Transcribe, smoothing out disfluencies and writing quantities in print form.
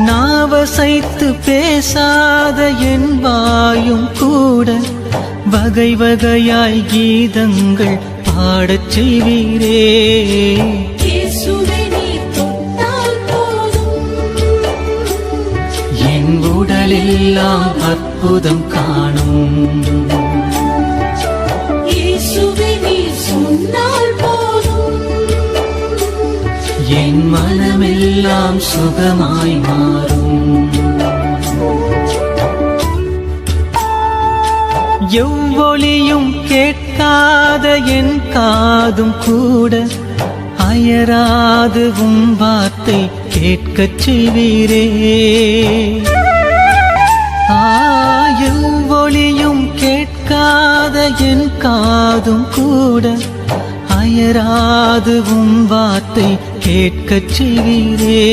நாவசைத்து பேசாத என் வாயும் கூட வகை வகையாய் கீதங்கள் பாடச் செய்வீரே. என் உடலெல்லாம் அற்புதம் காணும். என் மனமெல்லாம் சுகமாய் மாறும். எவ்வொலியும் கேட்காத என் காதும் கூட அயராது உம் வார்த்தை கேட்கச் செய்வீரே. எவ்வொலியும் கேட்காத என் காதும் கூட அயராது உம் வார்த்தை கேட்கச் செய்வீரே.